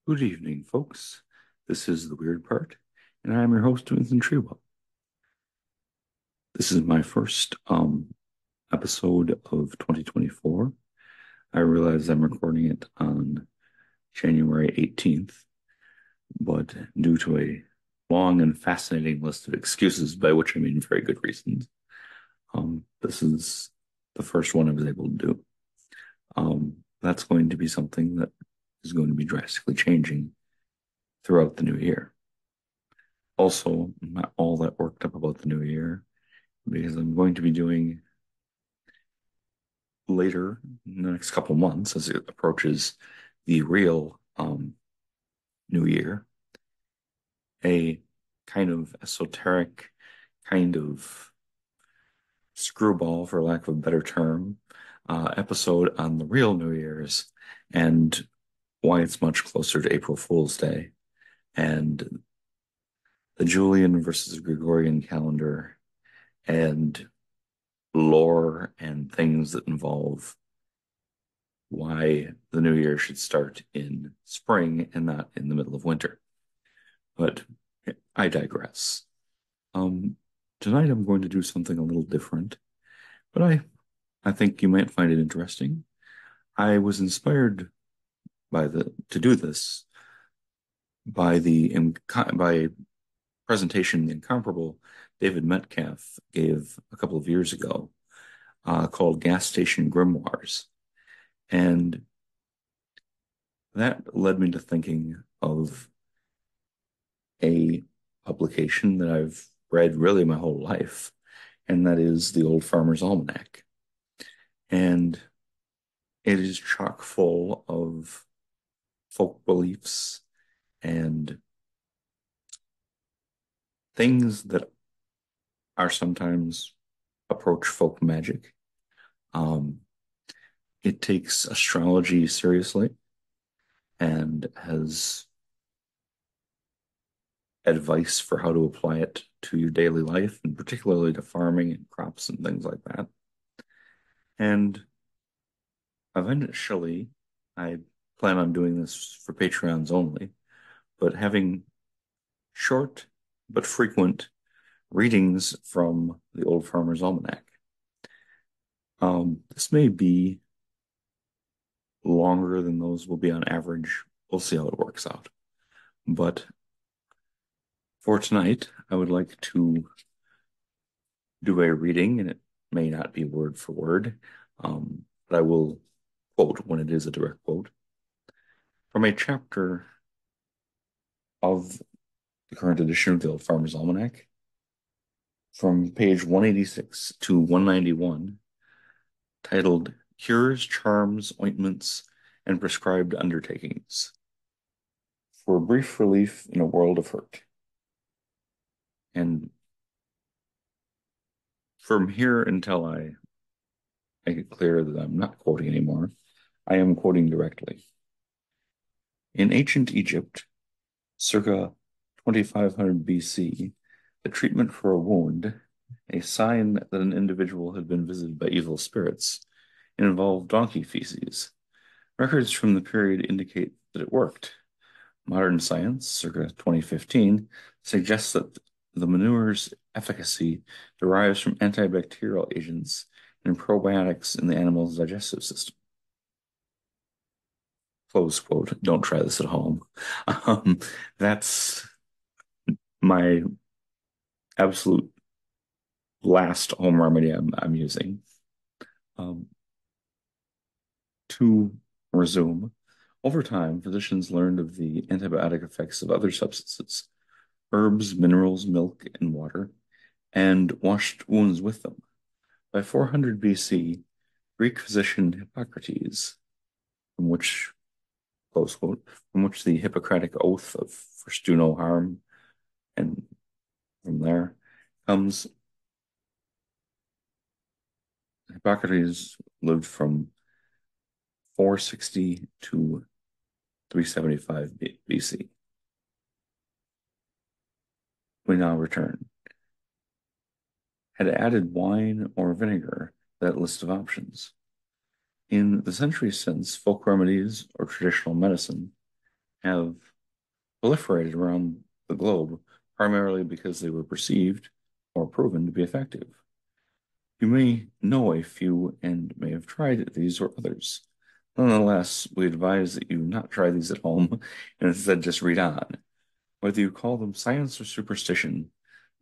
Good evening, folks. This is The Weird Part, and I'm your host, Vincent Treewell. This is my first episode of 2024. I realize I'm recording it on January 18th, but due to a long and fascinating list of excuses, by which I mean very good reasons, this is the first one I was able to do. That's going to be something that is going to be drastically changing throughout the new year. Also, I'm not all that worked up about the new year because I'm going to be doing later in the next couple months as it approaches the real new year, a kind of esoteric, kind of screwball, for lack of a better term, episode on the real New Year's and why it's much closer to April Fool's Day and the Julian versus Gregorian calendar and lore and things that involve why the new year should start in spring and not in the middle of winter. But I digress. Um, Tonight I'm going to do something a little different, but I think you might find it interesting. I was inspired by the to do this by by presentation the incomparable David Metcalf gave a couple of years ago, called Gas Station Grimoires. And that led me to thinking of a publication that I've read really my whole life, and that is the Old Farmer's Almanac. And it is chock full of folk beliefs and things that are sometimes approach folk magic. Um, it takes astrology seriously and has advice for how to apply it to your daily life, and particularly to farming and crops and things like that. And eventually, I plan on doing this for Patreons only, but having short but frequent readings from the Old Farmer's Almanac. This may be longer than those will be on average. We'll see how it works out. But for tonight, I would like to do a reading, and it may not be word for word, but I will quote when it is a direct quote from a chapter of the current edition of the Old Farmer's Almanac from page 186 to 191, titled Cures, Charms, Ointments, and Prescribed Undertakings for Brief Relief in a World of Hurt. And from here until I make it clear that I'm not quoting anymore, I am quoting directly. In ancient Egypt, circa 2500 BC, the treatment for a wound, a sign that an individual had been visited by evil spirits, involved donkey feces. Records from the period indicate that it worked. Modern science, circa 2015, suggests that the manure's efficacy derives from antibacterial agents and probiotics in the animal's digestive system. Close quote. Don't try this at home. Um, that's my absolute last home remedy I'm using. Um, to resume, over time, physicians learned of the antibiotic effects of other substances, herbs, minerals, milk, and water, and washed wounds with them. By 400 BC, Greek physician Hippocrates, from which, close quote, from which the Hippocratic oath of first do no harm, and from there comes Hippocrates lived from 460 to 375 BC. We now return. Had added wine or vinegar to that list of options. In the centuries since, folk remedies or traditional medicine have proliferated around the globe, primarily because they were perceived or proven to be effective. You may know a few and may have tried these or others. Nonetheless, we advise that you not try these at home and instead just read on. Whether you call them science or superstition,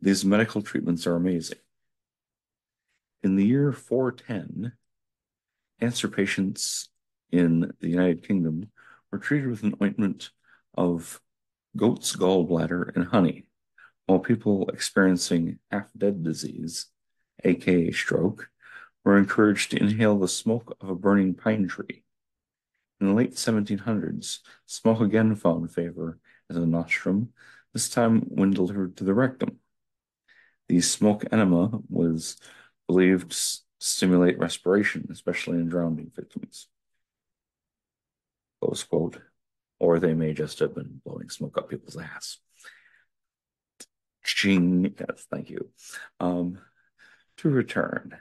these medical treatments are amazing. In the year 410, cancer patients in the United Kingdom were treated with an ointment of goat's gallbladder and honey, while people experiencing half-dead disease, aka stroke, were encouraged to inhale the smoke of a burning pine tree. In the late 1700s, smoke again found favor as a nostrum, this time when delivered to the rectum. The smoke enema was believed to stimulate respiration, especially in drowning victims. Close quote. Or they may just have been blowing smoke up people's ass. Ching. Yes, thank you. Um, to return,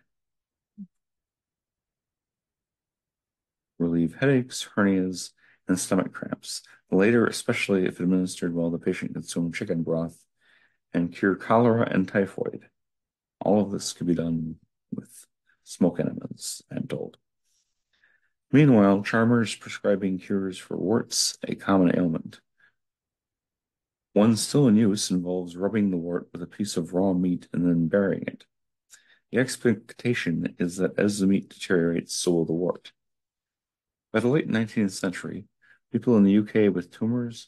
relieve headaches, hernias, and stomach cramps. The later, especially if administered while the patient consumed chicken broth, and cure cholera and typhoid. All of this could be done with smoke enemas, I'm told. Meanwhile, charmers prescribing cures for warts, a common ailment. One still in use involves rubbing the wart with a piece of raw meat and then burying it. The expectation is that as the meat deteriorates, so will the wart. By the late 19th century, people in the UK with tumors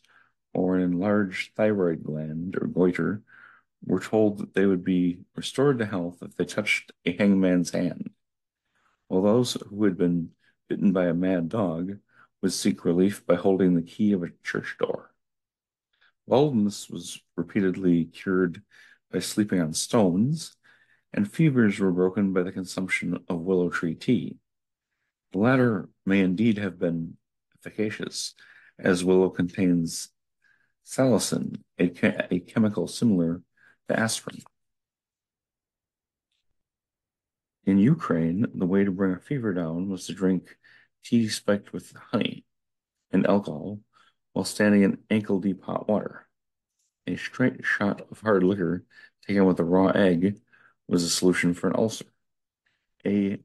or an enlarged thyroid gland or goiter were told that they would be restored to health if they touched a hangman's hand, while those who had been bitten by a mad dog would seek relief by holding the key of a church door. Baldness was repeatedly cured by sleeping on stones, and fevers were broken by the consumption of willow tree tea. The latter may indeed have been efficacious, as willow contains salicin, a chemical similar to aspirin. In Ukraine, the way to bring a fever down was to drink tea spiked with honey and alcohol while standing in ankle-deep hot water. A straight shot of hard liquor taken with a raw egg was a solution for an ulcer. A,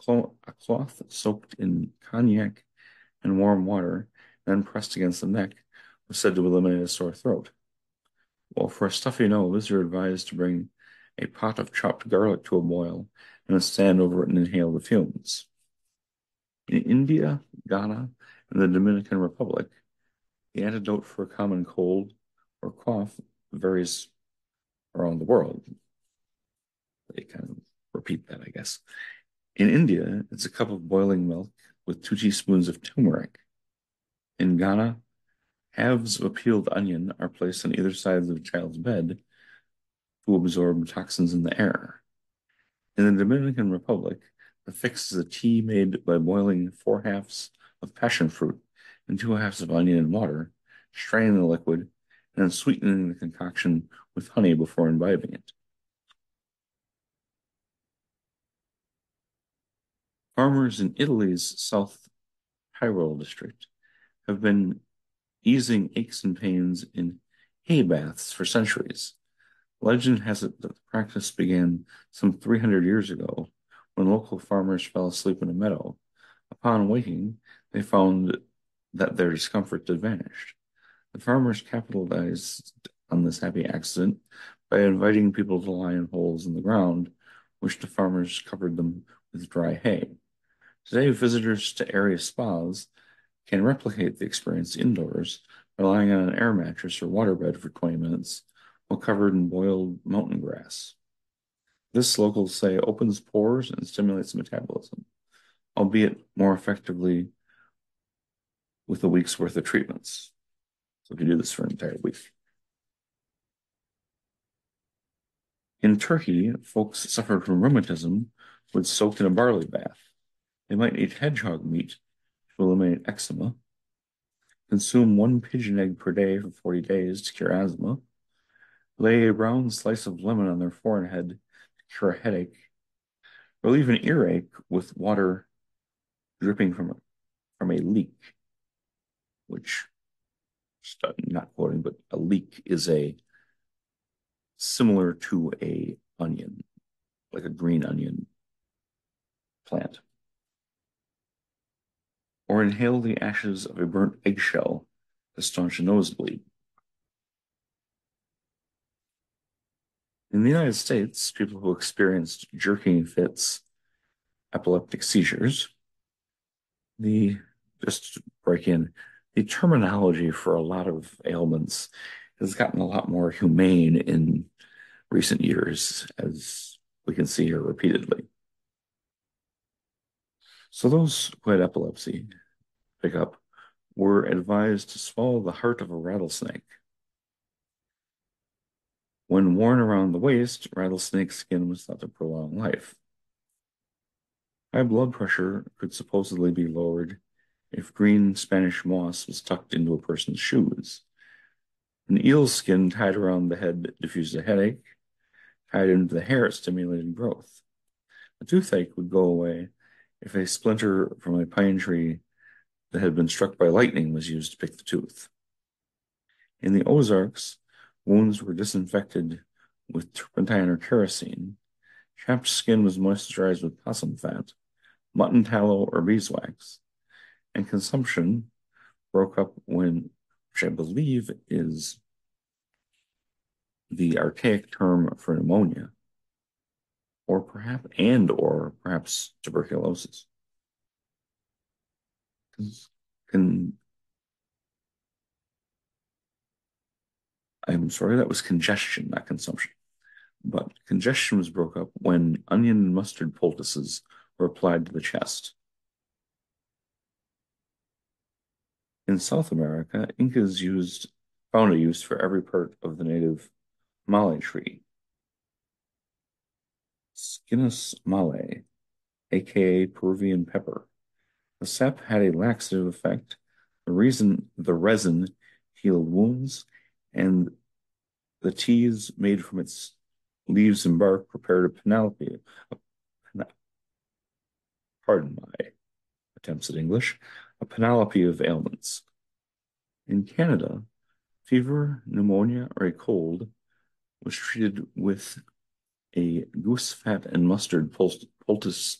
a cloth soaked in cognac and warm water, then pressed against the neck, was said to eliminate a sore throat. While for a stuffy nose, you're advised to bring a pot of chopped garlic to a boil and then stand over it and inhale the fumes. In India, Ghana, and the Dominican Republic, the antidote for a common cold or cough varies around the world. They kind of repeat that, I guess. In India, it's a cup of boiling milk with 2 teaspoons of turmeric. In Ghana, halves of a peeled onion are placed on either side of the child's bed to absorb toxins in the air. In the Dominican Republic, the fix is a tea made by boiling 4 halves of passion fruit and 2 halves of onion in water, straining the liquid, and then sweetening the concoction with honey before imbibing it. Farmers in Italy's South Tyrol district have been easing aches and pains in hay baths for centuries. Legend has it that the practice began some 300 years ago when local farmers fell asleep in a meadow. Upon waking, they found that their discomfort had vanished. The farmers capitalized on this happy accident by inviting people to lie in holes in the ground, which the farmers covered them with dry hay. Today, visitors to area spas can replicate the experience indoors by lying on an air mattress or waterbed for 20 minutes while covered in boiled mountain grass. This, locals say, opens pores and stimulates metabolism, albeit more effectively with a week's worth of treatments. So if you do this for an entire week. In Turkey, folks suffered from rheumatism would soak in a barley bath. They might eat hedgehog meat to eliminate eczema, consume 1 pigeon egg per day for 40 days to cure asthma, lay a brown slice of lemon on their forehead to cure a headache, relieve an earache with water dripping from a leak, which not quoting, but a leek is a similar to a onion, like a green onion plant. Or inhale the ashes of a burnt eggshell to staunch a nosebleed. In the United States, people who experienced jerking fits, epileptic seizures, the just to break in, the terminology for a lot of ailments has gotten a lot more humane in recent years, as we can see here repeatedly. So those who had epilepsy pick up were advised to swallow the heart of a rattlesnake. When worn around the waist, rattlesnake skin was thought to prolong life. High blood pressure could supposedly be lowered if green Spanish moss was tucked into a person's shoes. An eel's skin tied around the head diffused a headache, tied into the hair it stimulated growth. A toothache would go away if a splinter from a pine tree that had been struck by lightning was used to pick the tooth. In the Ozarks, wounds were disinfected with turpentine or kerosene. Chapped skin was moisturized with possum fat, mutton tallow, or beeswax, and consumption broke up when, which I believe is the archaic term for pneumonia, or perhaps tuberculosis. Can, I'm sorry, that was congestion, not consumption. But congestion was broke up when onion and mustard poultices were applied to the chest. In South America, Incas found a use for every part of the native male tree. Scinis male, aka Peruvian pepper. The sap had a laxative effect. The resin healed wounds, and the teas made from its leaves and bark prepared pardon my attempts at English, a panoply of ailments. In Canada, fever, pneumonia, or a cold was treated with a goose fat and mustard poultice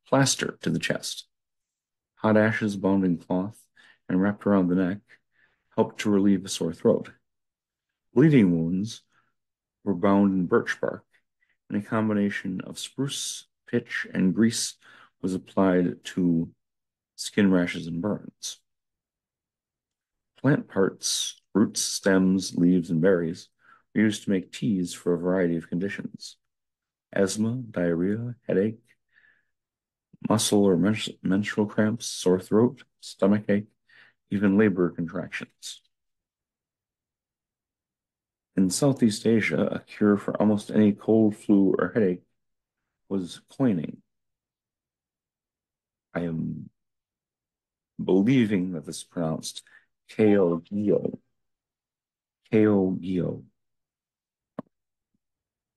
plaster to the chest. Hot ashes bound in cloth and wrapped around the neck helped to relieve a sore throat. Bleeding wounds were bound in birch bark, and a combination of spruce, pitch, and grease was applied to skin rashes and burns. Plant parts, roots, stems, leaves, and berries were used to make teas for a variety of conditions: asthma, diarrhea, headache, muscle or menstrual cramps, sore throat, stomach ache, even labor contractions. In Southeast Asia, a cure for almost any cold, flu, or headache was coining. I am believing that this is pronounced Keogio. Keogio.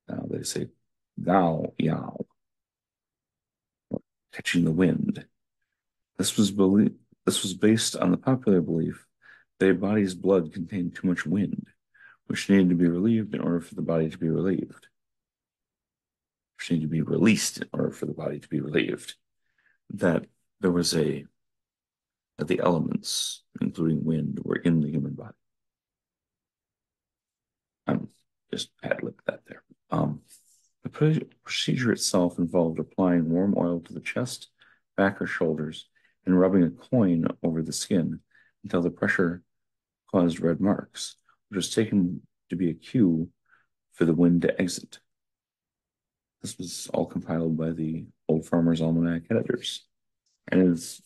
Now they say Gao Yao, catching the wind. This was believed. This was based on the popular belief that a body's blood contained too much wind, which needed to be relieved in order for the body to be relieved, which needed to be released in order for the body to be relieved. That there was a that the elements, including wind, were in the human body. I'm just ad-lib that there. The procedure itself involved applying warm oil to the chest, back, or shoulders, and rubbing a coin over the skin until the pressure caused red marks, which was taken to be a cue for the wind to exit. This was all compiled by the Old Farmer's Almanac editors, and is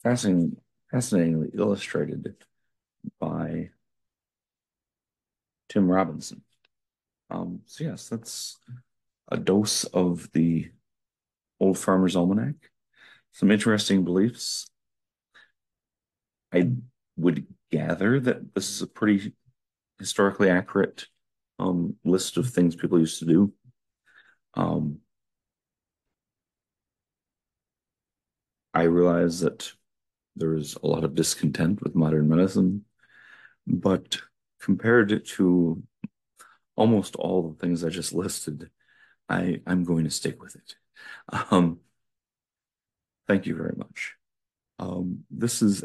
fascinatingly illustrated by Tim Robinson. So yes, that's a dose of the Old Farmer's Almanac. Some interesting beliefs. I would gather that this is a pretty historically accurate list of things people used to do. Um, I realize that there is a lot of discontent with modern medicine. But compared to almost all the things I just listed, I'm going to stick with it. Um, thank you very much. This has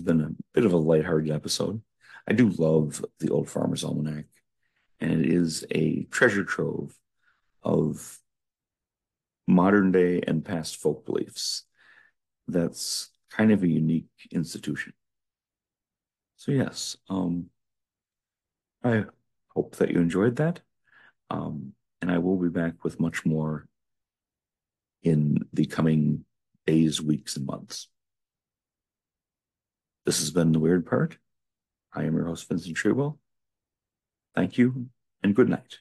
been a bit of a lighthearted episode. I do love the Old Farmer's Almanac, and it is a treasure trove of modern day and past folk beliefs. That's kind of a unique institution. So yes, I hope that you enjoyed that. And I will be back with much more in the coming days, weeks, and months. This has been The Weird Part. I am your host, Vincent Treewell. Thank you and good night.